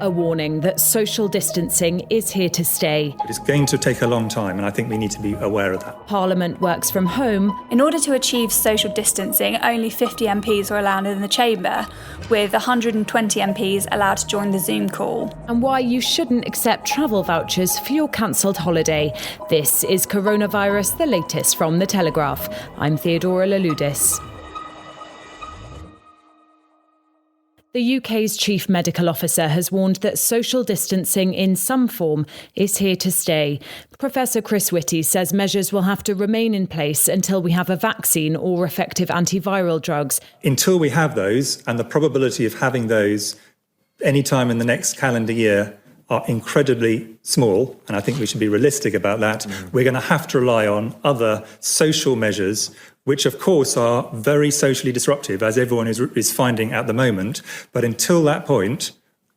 A warning that social distancing is here to stay. It's going to take a long time, and I think we need to be aware of that. Parliament works from home. In order to achieve social distancing, only 50 MPs were allowed in the chamber, with 120 MPs allowed to join the Zoom call. And why you shouldn't accept travel vouchers for your cancelled holiday. This is Coronavirus, the latest from The Telegraph. I'm Theodora Laludis. The UK's chief medical officer has warned that social distancing in some form is here to stay. Professor Chris Whitty says measures will have to remain in place until we have a vaccine or effective antiviral drugs. Until we have those, and the probability of having those any time in the next calendar year are incredibly small, and I think we should be realistic about that, we're going to have to rely on other social measures, which of course are very socially disruptive, as everyone is finding at the moment. But until that point,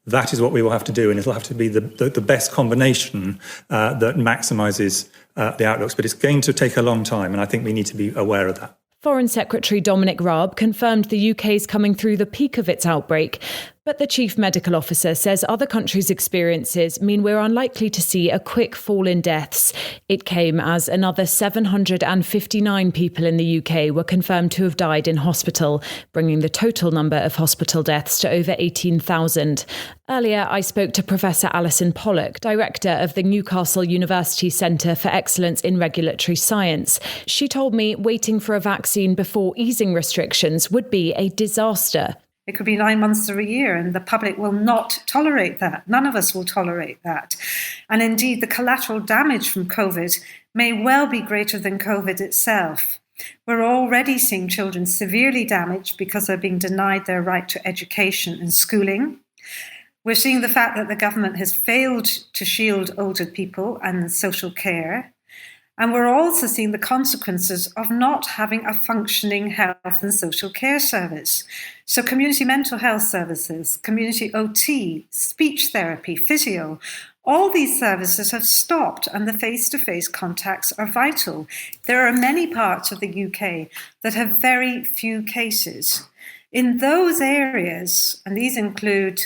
that is what we will have to do, and it'll have to be the best combination that maximises the outlooks. But it's going to take a long time, and I think we need to be aware of that. Foreign Secretary Dominic Raab confirmed the UK is coming through the peak of its outbreak. But the chief medical officer says other countries' experiences mean we're unlikely to see a quick fall in deaths. It came as another 759 people in the UK were confirmed to have died in hospital, bringing the total number of hospital deaths to over 18,000. Earlier, I spoke to Professor Alison Pollock, director of the Newcastle University Centre for Excellence in Regulatory Science. She told me waiting for a vaccine before easing restrictions would be a disaster. It could be 9 months or a year, and the public will not tolerate that. None of us will tolerate that. And indeed, the collateral damage from COVID may well be greater than COVID itself. We're already seeing children severely damaged because they're being denied their right to education and schooling. We're seeing the fact that the government has failed to shield older people and social care. And we're also seeing the consequences of not having a functioning health and social care service. So community mental health services, community OT, speech therapy, physio, all these services have stopped, and the face-to-face contacts are vital. There are many parts of the UK that have very few cases. In those areas, and these include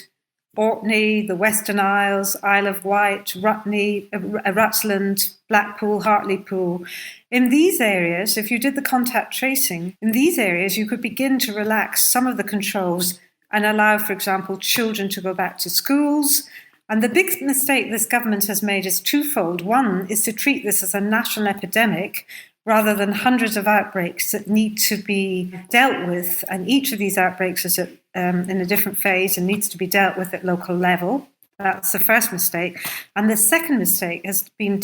Orkney, the Western Isles, Isle of Wight, Rutland, Blackpool, Hartlepool. In these areas, if you did the contact tracing, in these areas you could begin to relax some of the controls and allow, for example, children to go back to schools. And the big mistake this government has made is twofold. One is to treat this as a national epidemic rather than hundreds of outbreaks that need to be dealt with. And each of these outbreaks is in a different phase and needs to be dealt with at local level. That's the first mistake. And the second mistake has been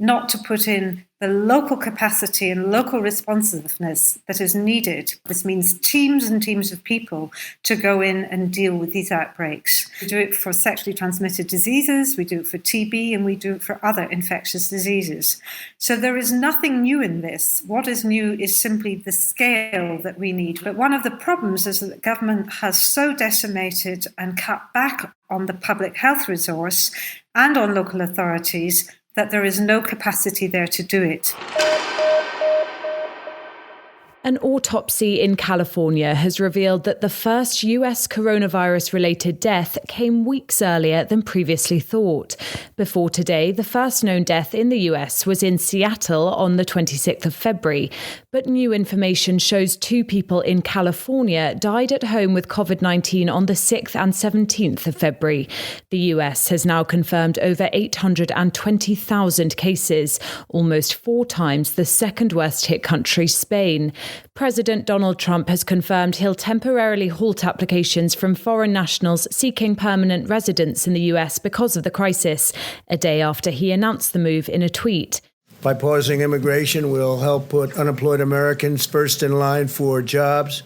not to put in the local capacity and local responsiveness that is needed. This means teams and teams of people to go in and deal with these outbreaks. We do it for sexually transmitted diseases, we do it for TB, and we do it for other infectious diseases. So there is nothing new in this. What is new is simply the scale that we need. But one of the problems is that the government has so decimated and cut back on the public health resource and on local authorities that there is no capacity there to do it. An autopsy in California has revealed that the first US coronavirus-related death came weeks earlier than previously thought. Before today, the first known death in the US was in Seattle on the 26th of February. But new information shows 2 people in California died at home with COVID-19 on the 6th and 17th of February. The US has now confirmed over 820,000 cases, almost 4 times the second worst hit country, Spain. President Donald Trump has confirmed he'll temporarily halt applications from foreign nationals seeking permanent residence in the US because of the crisis, a day after he announced the move in a tweet. By pausing immigration, we'll help put unemployed Americans first in line for jobs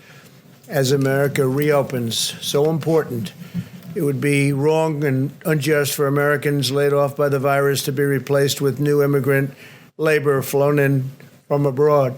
as America reopens. So important. It would be wrong and unjust for Americans laid off by the virus to be replaced with new immigrant labor flown in from abroad.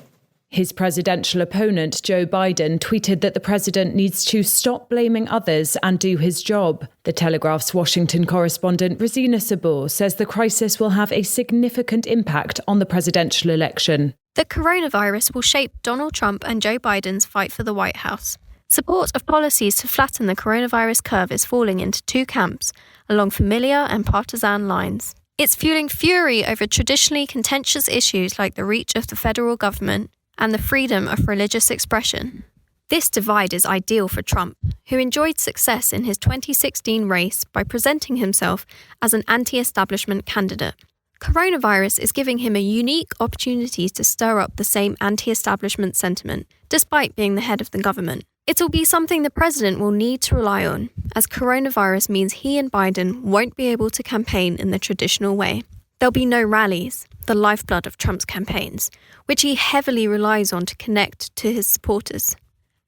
His presidential opponent, Joe Biden, tweeted that the president needs to stop blaming others and do his job. The Telegraph's Washington correspondent, Rosina Sabor, says the crisis will have a significant impact on the presidential election. The coronavirus will shape Donald Trump and Joe Biden's fight for the White House. Support of policies to flatten the coronavirus curve is falling into two camps, along familiar and partisan lines. It's fueling fury over traditionally contentious issues like the reach of the federal government and the freedom of religious expression. This divide is ideal for Trump, who enjoyed success in his 2016 race by presenting himself as an anti-establishment candidate. Coronavirus is giving him a unique opportunity to stir up the same anti-establishment sentiment, despite being the head of the government. It'll be something the president will need to rely on, as coronavirus means he and Biden won't be able to campaign in the traditional way. There'll be no rallies, the lifeblood of Trump's campaigns, which he heavily relies on to connect to his supporters.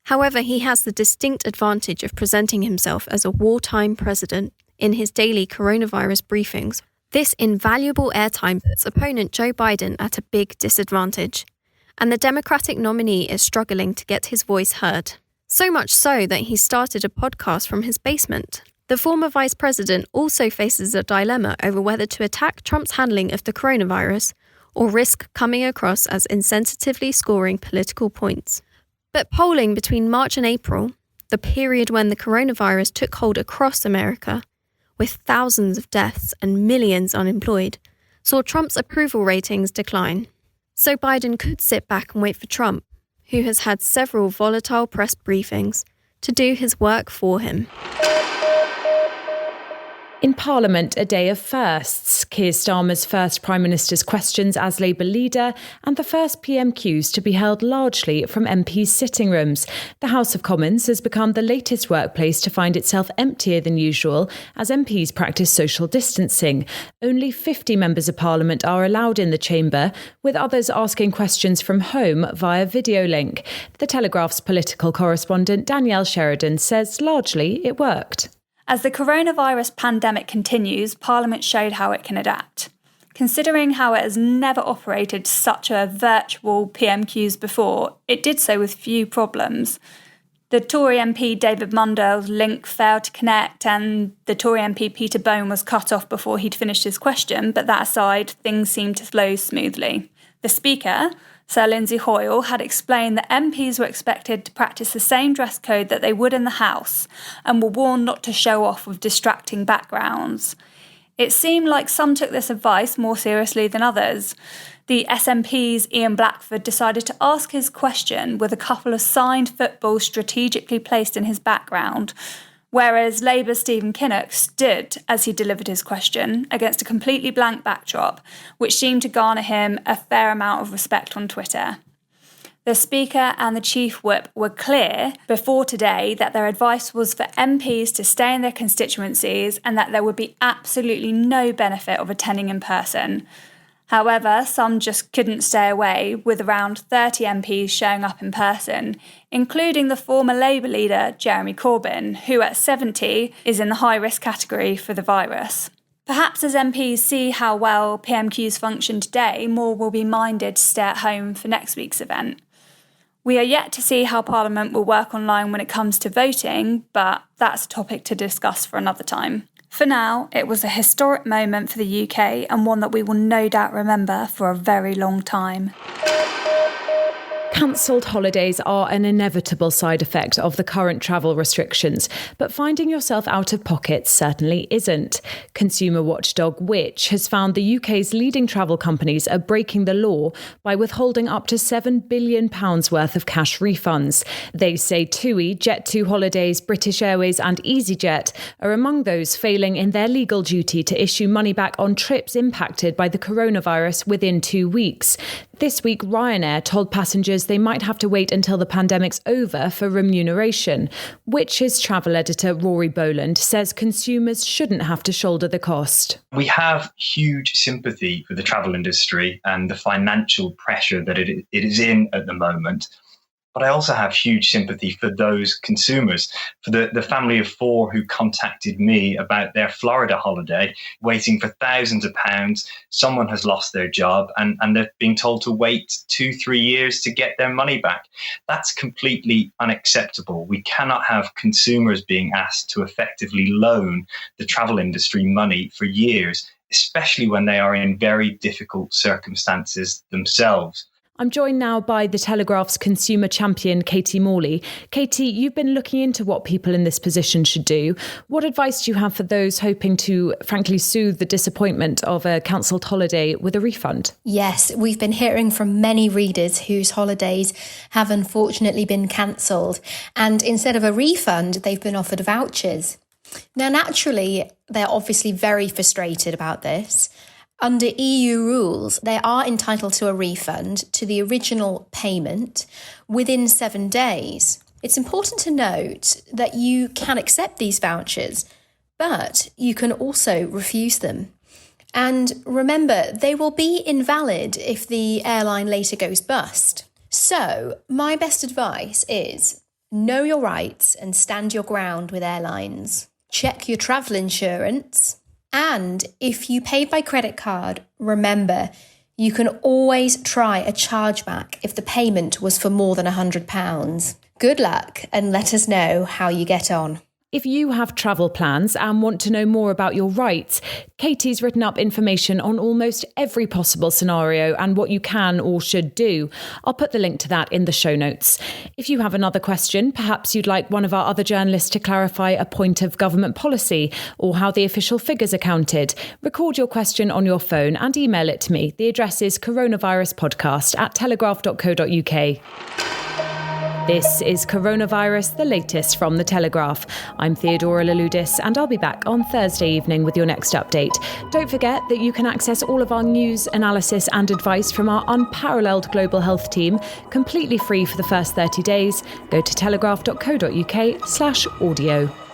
However, he has the distinct advantage of presenting himself as a wartime president in his daily coronavirus briefings. This invaluable airtime puts opponent Joe Biden at a big disadvantage, and the Democratic nominee is struggling to get his voice heard. So much so that he started a podcast from his basement. The former vice president also faces a dilemma over whether to attack Trump's handling of the coronavirus or risk coming across as insensitively scoring political points. But polling between March and April, the period when the coronavirus took hold across America, with thousands of deaths and millions unemployed, saw Trump's approval ratings decline. So Biden could sit back and wait for Trump, who has had several volatile press briefings, to do his work for him. In Parliament, a day of firsts. Keir Starmer's first Prime Minister's questions as Labour leader and the first PMQs to be held largely from MPs' sitting rooms. The House of Commons has become the latest workplace to find itself emptier than usual as MPs practice social distancing. Only 50 members of Parliament are allowed in the chamber, with others asking questions from home via video link. The Telegraph's political correspondent Danielle Sheridan says largely it worked. As the coronavirus pandemic continues, Parliament showed how it can adapt. Considering how it has never operated such a virtual PMQs before, it did so with few problems. The Tory MP David Mundell's link failed to connect and the Tory MP Peter Bone was cut off before he'd finished his question, but that aside, things seemed to flow smoothly. The Speaker, Sir Lindsay Hoyle, had explained that MPs were expected to practice the same dress code that they would in the House and were warned not to show off with distracting backgrounds. It seemed like some took this advice more seriously than others. The SNP's Ian Blackford decided to ask his question with a couple of signed footballs strategically placed in his background, whereas Labour's Stephen Kinnock stood as he delivered his question against a completely blank backdrop, which seemed to garner him a fair amount of respect on Twitter. The Speaker and the Chief Whip were clear before today that their advice was for MPs to stay in their constituencies and that there would be absolutely no benefit of attending in person. However, some just couldn't stay away, with around 30 MPs showing up in person, including the former Labour leader Jeremy Corbyn, who at 70 is in the high-risk category for the virus. Perhaps as MPs see how well PMQs function today, more will be minded to stay at home for next week's event. We are yet to see how Parliament will work online when it comes to voting, but that's a topic to discuss for another time. For now, it was a historic moment for the UK and one that we will no doubt remember for a very long time. Cancelled holidays are an inevitable side effect of the current travel restrictions, but finding yourself out of pocket certainly isn't. Consumer watchdog Which has found the UK's leading travel companies are breaking the law by withholding up to £7 billion worth of cash refunds. They say TUI, Jet2 Holidays, British Airways and EasyJet are among those failing in their legal duty to issue money back on trips impacted by the coronavirus within 2 weeks. This week, Ryanair told passengers they might have to wait until the pandemic's over for remuneration. Which's travel editor Rory Boland says consumers shouldn't have to shoulder the cost. We have huge sympathy for the travel industry and the financial pressure that it is in at the moment. But I also have huge sympathy for those consumers, for the family of four who contacted me about their Florida holiday, waiting for thousands of pounds. Someone has lost their job and they're being told to wait 2-3 years to get their money back. That's completely unacceptable. We cannot have consumers being asked to effectively loan the travel industry money for years, especially when they are in very difficult circumstances themselves. I'm joined now by the Telegraph's consumer champion, Katie Morley. Katie, you've been looking into what people in this position should do. What advice do you have for those hoping to, frankly, soothe the disappointment of a cancelled holiday with a refund? Yes, we've been hearing from many readers whose holidays have unfortunately been cancelled. And instead of a refund, they've been offered vouchers. Now, naturally, they're obviously very frustrated about this. Under EU rules, they are entitled to a refund to the original payment within 7 days. It's important to note that you can accept these vouchers, but you can also refuse them. And remember, they will be invalid if the airline later goes bust. So, my best advice is know your rights and stand your ground with airlines. Check your travel insurance. And if you paid by credit card, remember, you can always try a chargeback if the payment was for more than £100. Good luck and let us know how you get on. If you have travel plans and want to know more about your rights, Katie's written up information on almost every possible scenario and what you can or should do. I'll put the link to that in the show notes. If you have another question, perhaps you'd like one of our other journalists to clarify a point of government policy or how the official figures are counted, record your question on your phone and email it to me. The address is coronaviruspodcast@telegraph.co.uk. This is Coronavirus, the latest from The Telegraph. I'm Theodora Louloudis, and I'll be back on Thursday evening with your next update. Don't forget that you can access all of our news, analysis and advice from our unparalleled global health team completely free for the first 30 days. Go to telegraph.co.uk/audio.